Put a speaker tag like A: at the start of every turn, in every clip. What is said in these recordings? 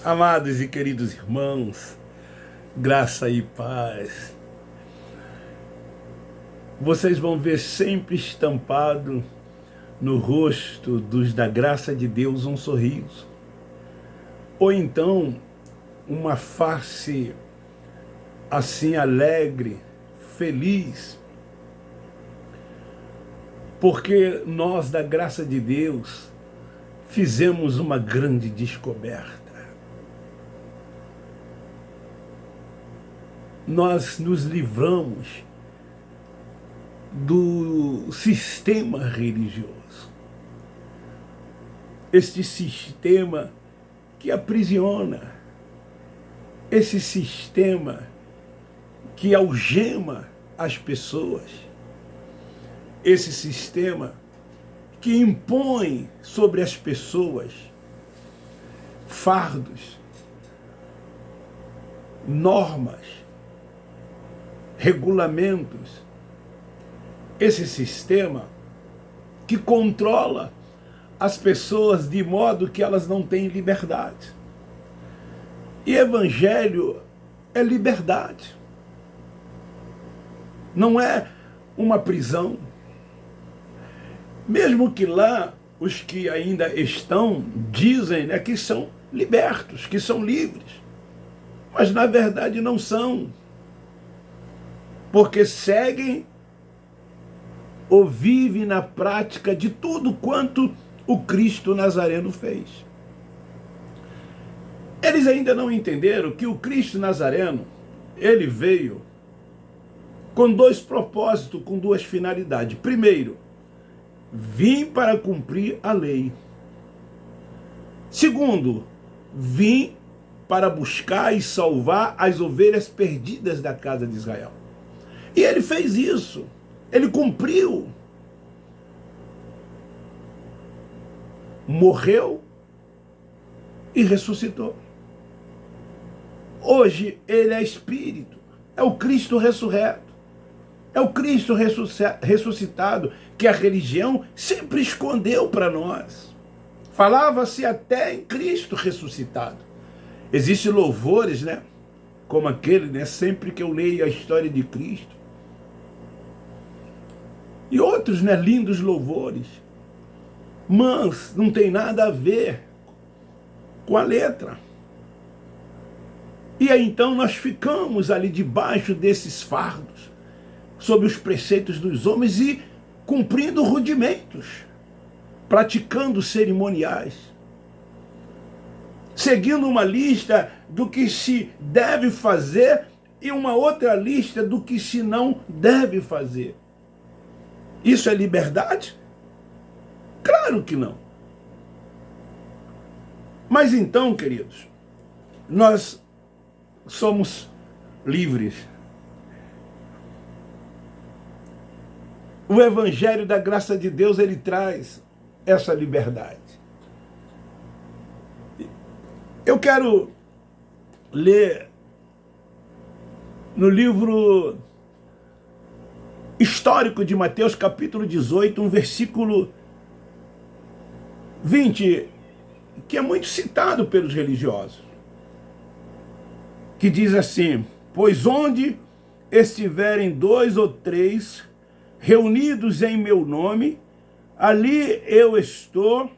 A: Amados e queridos irmãos, graça e paz. Vocês vão ver sempre estampado no rosto dos da graça de Deus um sorriso. Ou então uma face assim alegre, feliz. Porque nós da graça de Deus fizemos uma grande descoberta. Nós nos livramos do sistema religioso. Este sistema que aprisiona, esse sistema que algema as pessoas, esse sistema que impõe sobre as pessoas fardos, normas, regulamentos, esse sistema que controla as pessoas de modo que elas não têm liberdade. E evangelho é liberdade. Não é uma prisão. Mesmo que lá os que ainda estão dizem, que são libertos, que são livres. Mas na verdade não são. Porque seguem ou vivem na prática de tudo quanto o Cristo Nazareno fez. Eles ainda não entenderam que o Cristo Nazareno, ele veio com dois propósitos, com duas finalidades. Primeiro, vim para cumprir a lei. Segundo, vim para buscar e salvar as ovelhas perdidas da casa de Israel. E ele fez isso. Ele cumpriu. Morreu e ressuscitou. Hoje ele é Espírito. É o Cristo ressurreto. É o Cristo ressuscitado que a religião sempre escondeu para nós. Falava-se até em Cristo ressuscitado. Existem louvores, como aquele, sempre que eu leio a história de Cristo. E outros, lindos louvores. Mas não tem nada a ver com a letra. E aí então nós ficamos ali debaixo desses fardos, sob os preceitos dos homens e cumprindo rudimentos, praticando cerimoniais, seguindo uma lista do que se deve fazer e uma outra lista do que se não deve fazer. Isso é liberdade? Claro que não. Mas então, queridos, nós somos livres. O Evangelho da graça de Deus, ele traz essa liberdade. Eu quero ler no livro histórico de Mateus, capítulo 18, um versículo 20, que é muito citado pelos religiosos, que diz assim: pois onde estiverem 2 ou 3 reunidos em meu nome, ali eu estou,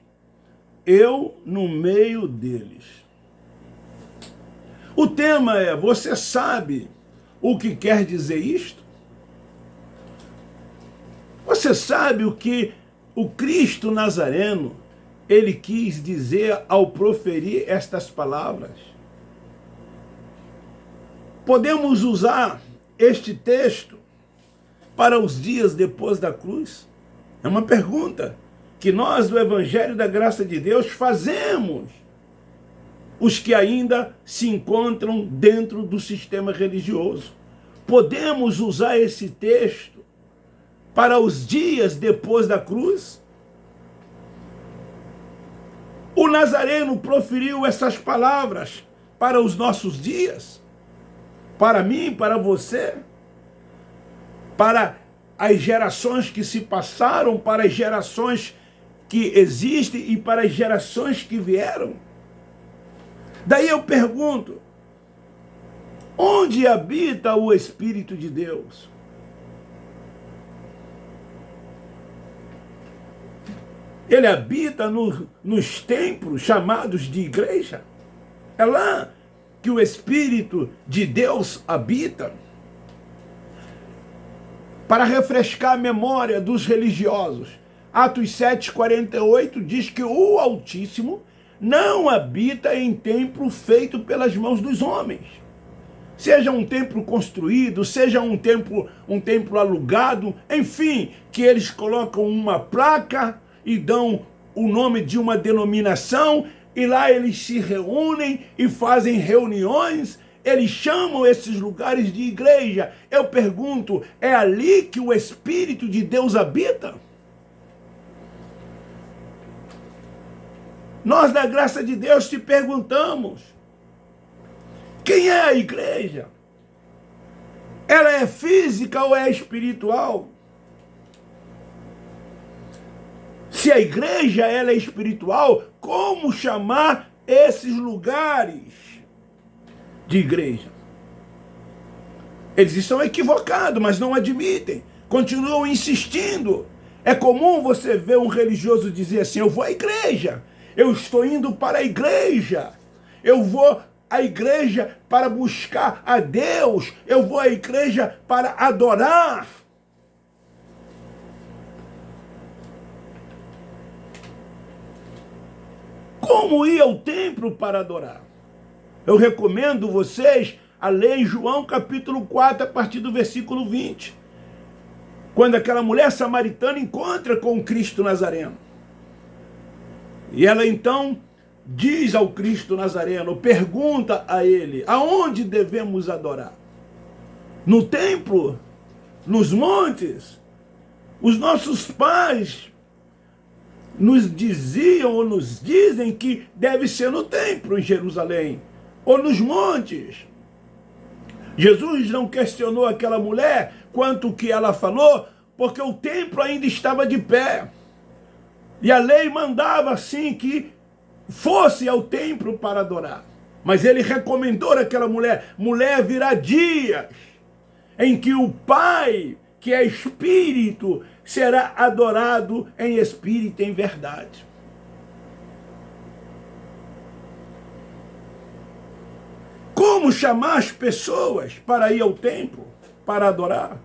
A: eu no meio deles. O tema é: você sabe o que quer dizer isto? Você sabe o que o Cristo Nazareno, ele quis dizer ao proferir estas palavras? Podemos usar este texto para os dias depois da cruz? É uma pergunta que nós do Evangelho da Graça de Deus fazemos, os que ainda se encontram dentro do sistema religioso. Podemos usar esse texto para os dias depois da cruz? O Nazareno proferiu essas palavras para os nossos dias? Para mim, para você? Para as gerações que se passaram, para as gerações que existem e para as gerações que vieram? Daí eu pergunto, onde habita o Espírito de Deus? Ele habita nos templos chamados de igreja. É lá que o Espírito de Deus habita. Para refrescar a memória dos religiosos, Atos 7,48 diz que o Altíssimo não habita em templo feito pelas mãos dos homens. Seja um templo construído, seja um templo alugado, enfim, que eles colocam uma placa e dão o nome de uma denominação, e lá eles se reúnem e fazem reuniões, eles chamam esses lugares de igreja. Eu pergunto, é ali que o Espírito de Deus habita? Nós, da graça de Deus, te perguntamos, quem é a igreja? Ela é física ou é espiritual? Se a igreja ela é espiritual, como chamar esses lugares de igreja? Eles estão equivocados, mas não admitem. Continuam insistindo. É comum você ver um religioso dizer assim, eu vou à igreja, eu estou indo para a igreja, eu vou à igreja para buscar a Deus, eu vou à igreja para adorar. Como ir ao templo para adorar? Eu recomendo vocês a ler João capítulo 4, a partir do versículo 20. Quando aquela mulher samaritana encontra com Cristo Nazareno. E ela então diz ao Cristo Nazareno, pergunta a ele, aonde devemos adorar? No templo? Nos montes? Os nossos pais nos diziam ou nos dizem que deve ser no templo em Jerusalém, ou nos montes. Jesus não questionou aquela mulher quanto o que ela falou, porque o templo ainda estava de pé. E a lei mandava assim que fosse ao templo para adorar. Mas ele recomendou àquela mulher, mulher, virá dias em que o Pai, que é Espírito, será adorado em espírito e em verdade. Como chamar as pessoas para ir ao templo, para adorar?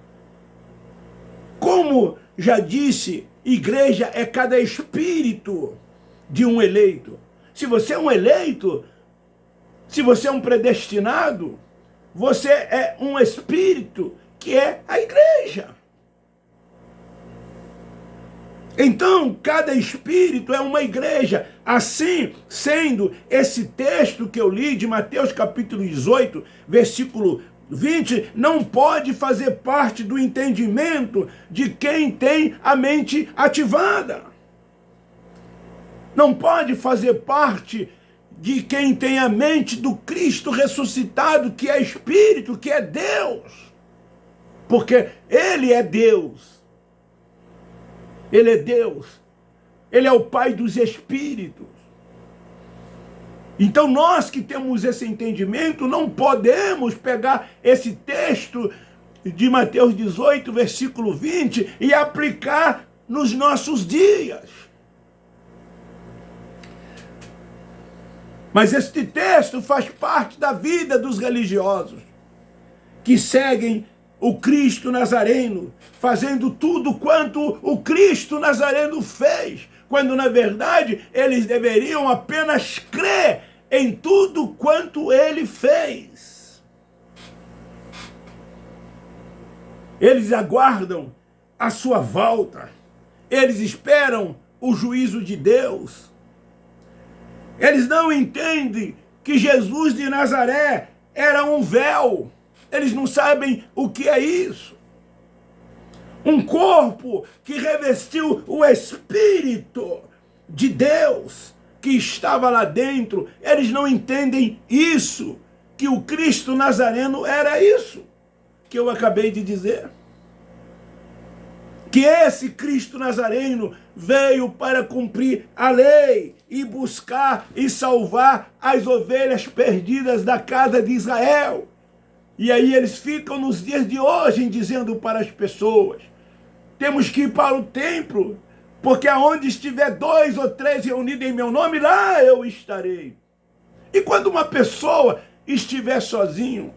A: Como já disse, igreja é cada espírito de um eleito. Se você é um eleito, se você é um predestinado, você é um espírito que é a igreja. Então, cada espírito é uma igreja. Assim, sendo esse texto que eu li de Mateus capítulo 18, versículo 20, não pode fazer parte do entendimento de quem tem a mente ativada. Não pode fazer parte de quem tem a mente do Cristo ressuscitado, que é Espírito, que é Deus. Porque Ele é Deus. Ele é Deus. Ele é o Pai dos Espíritos. Então nós que temos esse entendimento, não podemos pegar esse texto de Mateus 18, versículo 20, e aplicar nos nossos dias. Mas este texto faz parte da vida dos religiosos, que seguem o Cristo Nazareno, fazendo tudo quanto o Cristo Nazareno fez, quando na verdade eles deveriam apenas crer em tudo quanto ele fez. Eles aguardam a sua volta, eles esperam o juízo de Deus. Eles não entendem que Jesus de Nazaré era um véu. Eles não sabem o que é isso. Um corpo que revestiu o Espírito de Deus que estava lá dentro. Eles não entendem isso, que o Cristo Nazareno era isso que eu acabei de dizer. que esse Cristo Nazareno veio para cumprir a lei e buscar e salvar as ovelhas perdidas da casa de Israel. E aí eles ficam nos dias de hoje dizendo para as pessoas: temos que ir para o templo, porque aonde estiver 2 ou 3 reunidos em meu nome, lá eu estarei. E quando uma pessoa estiver sozinho,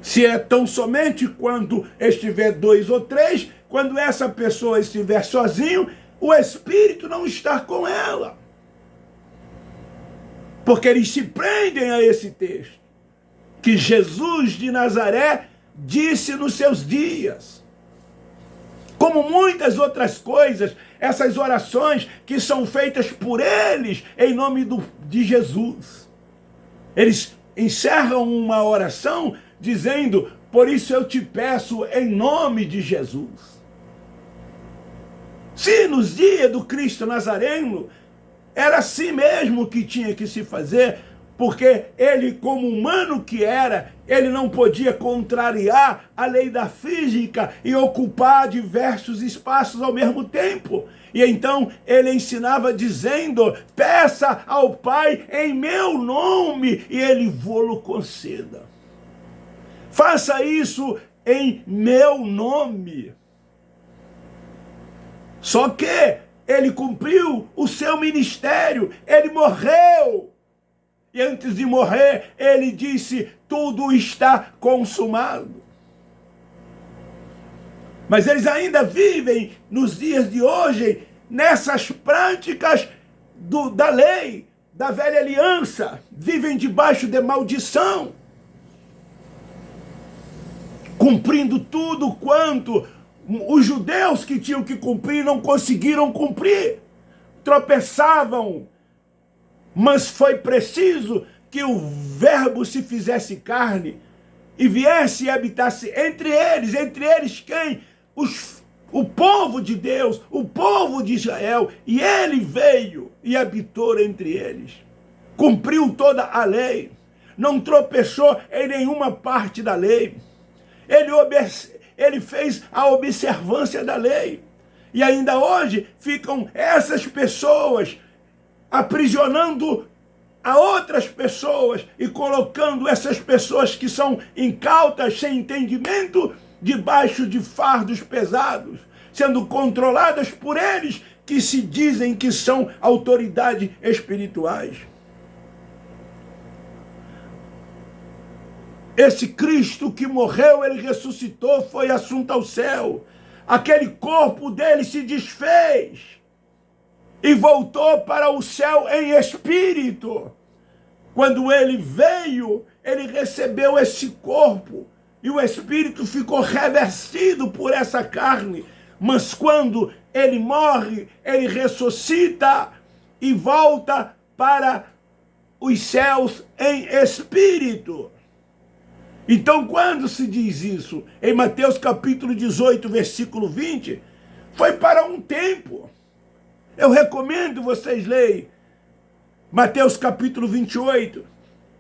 A: se é tão somente quando estiver 2 ou 3, quando essa pessoa estiver sozinho, o Espírito não está com ela. Porque eles se prendem a esse texto, que Jesus de Nazaré disse nos seus dias. Como muitas outras coisas, essas orações que são feitas por eles em nome de Jesus. Eles encerram uma oração dizendo: por isso eu te peço em nome de Jesus. Se nos dias do Cristo Nazareno era assim mesmo que tinha que se fazer, porque ele, como humano que era, ele não podia contrariar a lei da física e ocupar diversos espaços ao mesmo tempo. E então ele ensinava dizendo: peça ao Pai em meu nome e ele vô-lo conceda. Faça isso em meu nome. Só que ele cumpriu o seu ministério, ele morreu. E antes de morrer, ele disse: tudo está consumado. Mas eles ainda vivem, nos dias de hoje, nessas práticas da lei, da velha aliança. Vivem debaixo de maldição, cumprindo tudo quanto os judeus que tinham que cumprir não conseguiram cumprir. Tropeçavam, mas foi preciso que o Verbo se fizesse carne e viesse e habitasse entre eles quem? O povo de Deus, o povo de Israel. E ele veio e habitou entre eles. Cumpriu toda a lei, não tropeçou em nenhuma parte da lei. Ele fez a observância da lei. E ainda hoje ficam essas pessoas aprisionando a outras pessoas e colocando essas pessoas que são incautas, sem entendimento, debaixo de fardos pesados, sendo controladas por eles que se dizem que são autoridades espirituais. Esse Cristo que morreu, ele ressuscitou, foi assunto ao céu. Aquele corpo dele se desfez e voltou para o céu em espírito. Quando ele veio, ele recebeu esse corpo e o espírito ficou revestido por essa carne. Mas quando ele morre, ele ressuscita e volta para os céus em espírito. Então, quando se diz isso em Mateus capítulo 18, versículo 20, foi para um tempo. Eu recomendo vocês lerem Mateus capítulo 28,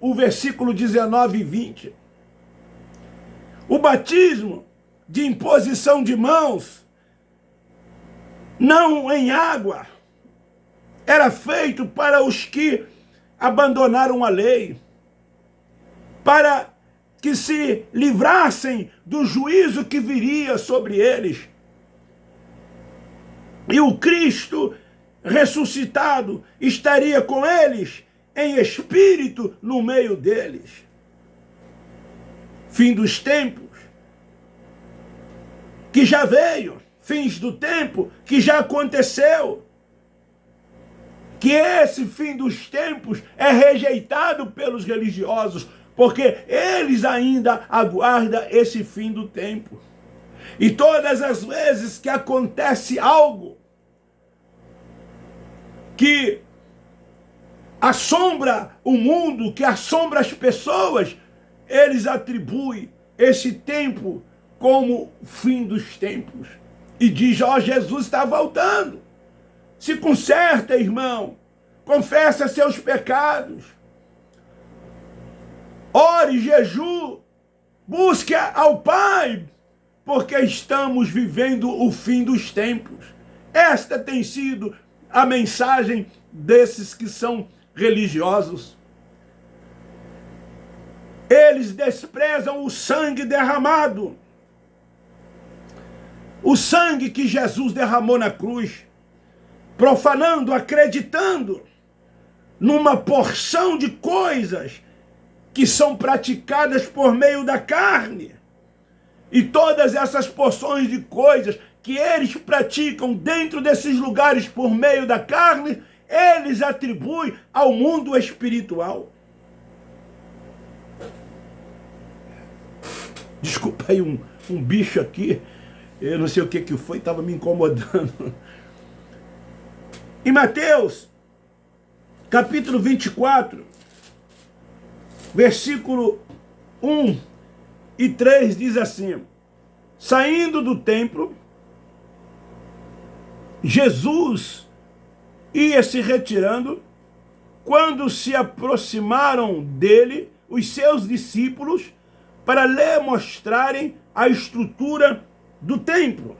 A: o versículo 19 e 20. O batismo de imposição de mãos, não em água, era feito para os que abandonaram a lei, para que se livrassem do juízo que viria sobre eles. E o Cristo ressuscitado estaria com eles em espírito no meio deles. Fim dos tempos que já veio, fins do tempo que já aconteceu. Que esse fim dos tempos é rejeitado pelos religiosos, porque eles ainda aguardam esse fim do tempo. E todas as vezes que acontece algo que assombra o mundo, que assombra as pessoas, eles atribuem esse tempo como fim dos tempos. E diz: ó, Jesus está voltando. Se conserta, irmão. Confessa seus pecados. Ore, jejum. Busque ao Pai. porque estamos vivendo o fim dos tempos. Esta tem sido a mensagem desses que são religiosos. Eles desprezam o sangue derramado. O sangue que Jesus derramou na cruz, profanando, acreditando numa porção de coisas que são praticadas por meio da carne. E todas essas porções de coisas que eles praticam dentro desses lugares por meio da carne, eles atribuem ao mundo espiritual. Desculpa aí um bicho aqui, eu não sei o que foi, estava me incomodando. Em Mateus, capítulo 24, versículo 1 e 3 diz assim: saindo do templo, Jesus ia se retirando, quando se aproximaram dele os seus discípulos para lhe mostrarem a estrutura do templo.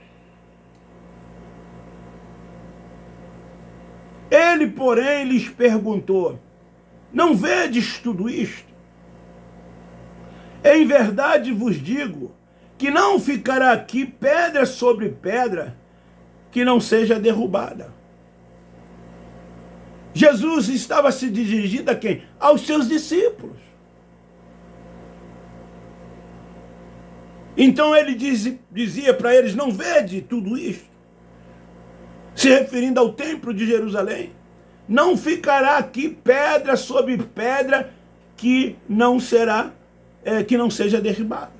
A: Ele, porém, lhes perguntou: não vedes tudo isto? Em verdade vos digo que não ficará aqui pedra sobre pedra que não seja derrubada. Jesus estava se dirigindo a quem? Aos seus discípulos. Então ele dizia para eles: não vede tudo isto? Se referindo ao templo de Jerusalém. Não ficará aqui pedra sobre pedra que não seja derribada.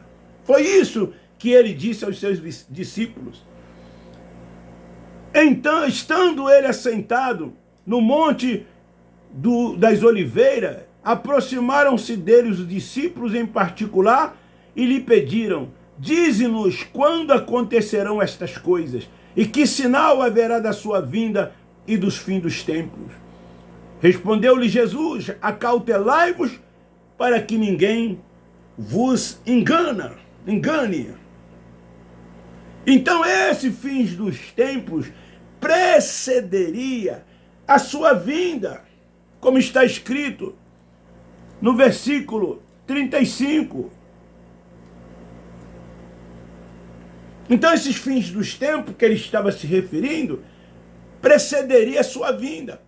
A: Foi isso que ele disse aos seus discípulos. Então, estando ele assentado no monte das Oliveiras, aproximaram-se dele os discípulos em particular e lhe pediram: dize-nos quando acontecerão estas coisas, e que sinal haverá da sua vinda e dos fins dos tempos. Respondeu-lhe Jesus: acautelai-vos para que ninguém vos engane. Então esse fins dos tempos precederia a sua vinda, como está escrito no versículo 35. Então esses fins dos tempos que ele estava se referindo precederia a sua vinda,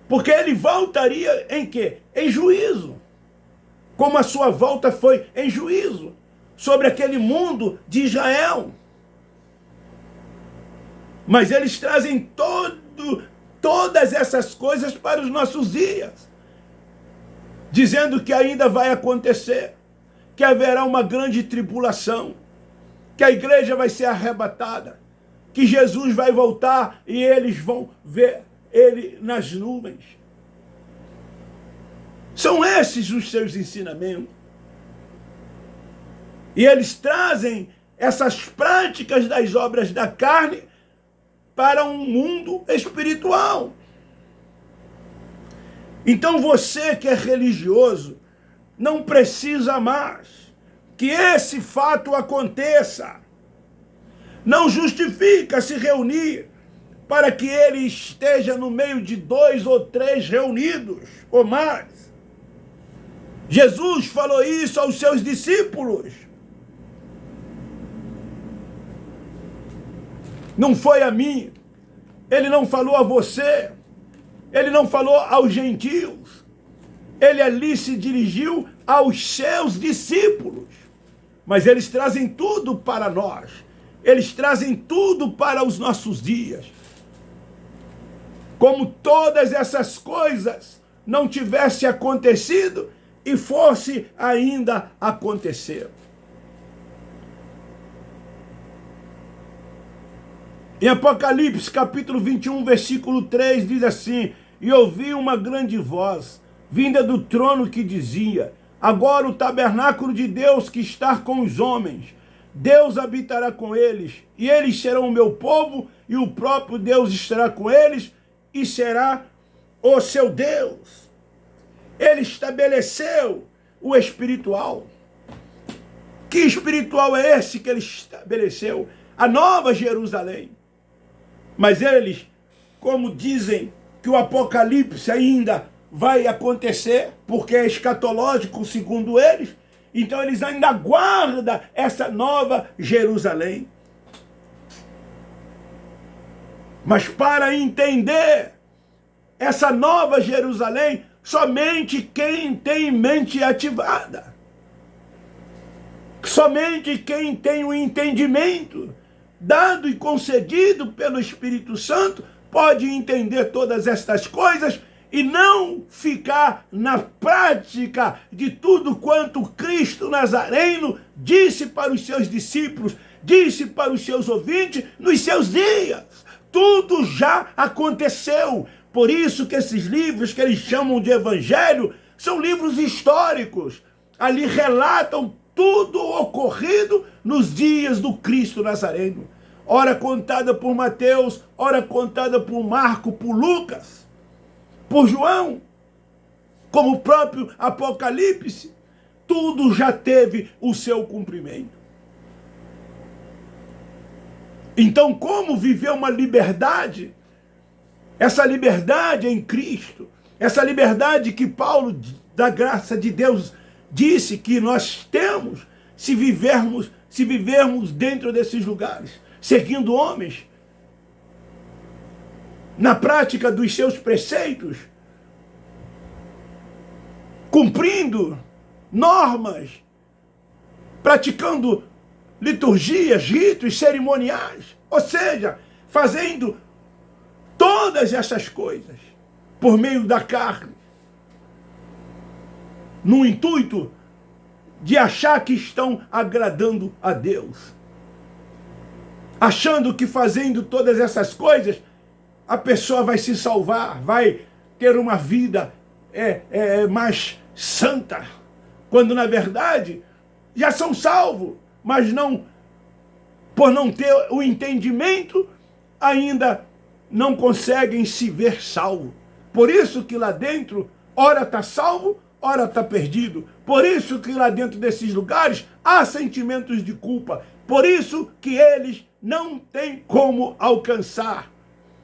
A: porque ele voltaria em quê? Em juízo, como a sua volta foi em juízo sobre aquele mundo de Israel. Mas eles trazem todas essas coisas para os nossos dias, dizendo que ainda vai acontecer, que haverá uma grande tribulação, que a igreja vai ser arrebatada, que Jesus vai voltar e eles vão ver ele nas nuvens. São esses os seus ensinamentos. E eles trazem essas práticas das obras da carne para um mundo espiritual. Então você que é religioso não precisa mais que esse fato aconteça. Não justifica se reunir para que ele esteja no meio de 2 ou 3 reunidos ou mais. Jesus falou isso aos seus discípulos. Não foi a mim. Ele não falou a você. Ele não falou aos gentios. Ele ali se dirigiu aos seus discípulos. Mas eles trazem tudo para nós. Eles trazem tudo para os nossos dias. Como todas essas coisas não tivessem acontecido e fosse ainda acontecer. Em Apocalipse, capítulo 21, versículo 3, diz assim: e ouvi uma grande voz, vinda do trono, que dizia: agora o tabernáculo de Deus que está com os homens, Deus habitará com eles, e eles serão o meu povo, e o próprio Deus estará com eles, e será o seu Deus. Ele estabeleceu o espiritual, Que espiritual é esse que ele estabeleceu? A nova Jerusalém. Mas eles, como dizem que o Apocalipse ainda vai acontecer, porque é escatológico segundo eles, então eles ainda aguardam essa nova Jerusalém. Mas para entender essa nova Jerusalém, somente quem tem mente ativada, somente quem tem o entendimento dado e concedido pelo Espírito Santo pode entender todas estas coisas e não ficar na prática de tudo quanto Cristo Nazareno disse para os seus discípulos, disse para os seus ouvintes nos seus dias. Tudo já aconteceu. Por isso que esses livros que eles chamam de evangelho são livros históricos. Ali relatam tudo ocorrido nos dias do Cristo Nazareno. Ora contada por Mateus, ora contada por Marco, por Lucas, por João, como o próprio Apocalipse. Tudo já teve o seu cumprimento. Então, como viver uma liberdade? Essa liberdade em Cristo, essa liberdade que Paulo, da graça de Deus, disse que nós temos se vivermos dentro desses lugares, seguindo homens, na prática dos seus preceitos, cumprindo normas, praticando liturgias, ritos, cerimoniais, ou seja, fazendo todas essas coisas por meio da carne, no intuito de achar que estão agradando a Deus, achando que fazendo todas essas coisas a pessoa vai se salvar, vai ter uma vida mais santa, quando na verdade já são salvos, mas não, por não ter o entendimento, ainda não conseguem se ver salvo. Por isso que lá dentro, ora está salvo, ora está perdido. Por isso que lá dentro desses lugares há sentimentos de culpa. Por isso que eles não têm como alcançar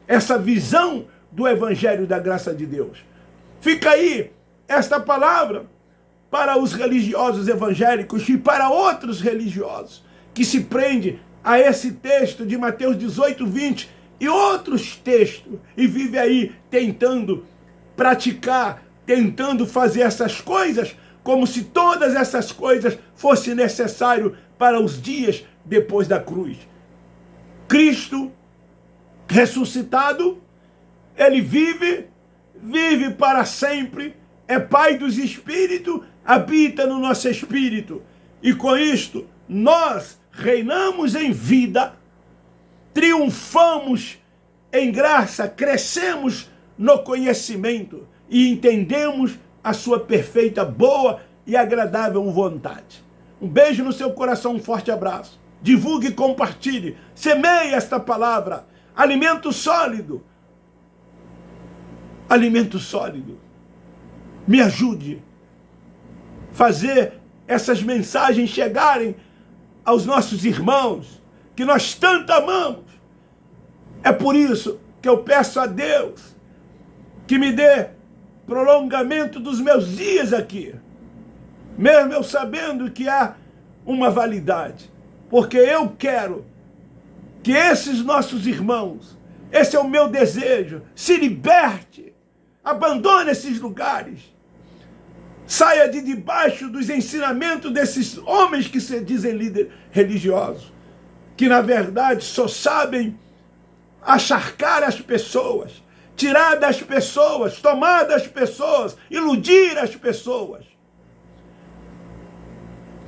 A: essa visão do Evangelho da graça de Deus. Fica aí esta palavra para os religiosos evangélicos e para outros religiosos que se prendem a esse texto de Mateus 18, 20 e outros textos e vive aí tentando praticar, tentando fazer essas coisas como se todas essas coisas fossem necessárias para os dias depois da cruz. Cristo ressuscitado, ele vive para sempre, é Pai dos Espíritos, habita no nosso espírito. E com isto, nós reinamos em vida, triunfamos em graça, crescemos no conhecimento e entendemos a sua perfeita, boa e agradável vontade. Um beijo no seu coração, um forte abraço. Divulgue e compartilhe, semeie esta palavra. Alimento sólido. Alimento sólido. Me ajude a fazer essas mensagens chegarem aos nossos irmãos, que nós tanto amamos. É por isso que eu peço a Deus que me dê prolongamento dos meus dias aqui, mesmo eu sabendo que há uma validade, porque eu quero que esses nossos irmãos, esse é o meu desejo, se liberte, abandone esses lugares, saia de debaixo dos ensinamentos desses homens que se dizem líderes religiosos, que na verdade só sabem acharcar as pessoas, tirar das pessoas, tomar das pessoas, iludir as pessoas.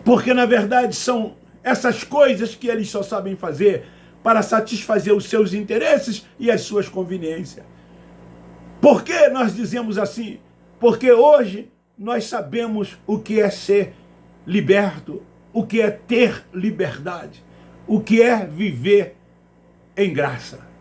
A: Porque na verdade são essas coisas que eles só sabem fazer para satisfazer os seus interesses e as suas conveniências. Por que nós dizemos assim? Porque hoje nós sabemos o que é ser liberto, o que é ter liberdade, o que é viver em graça.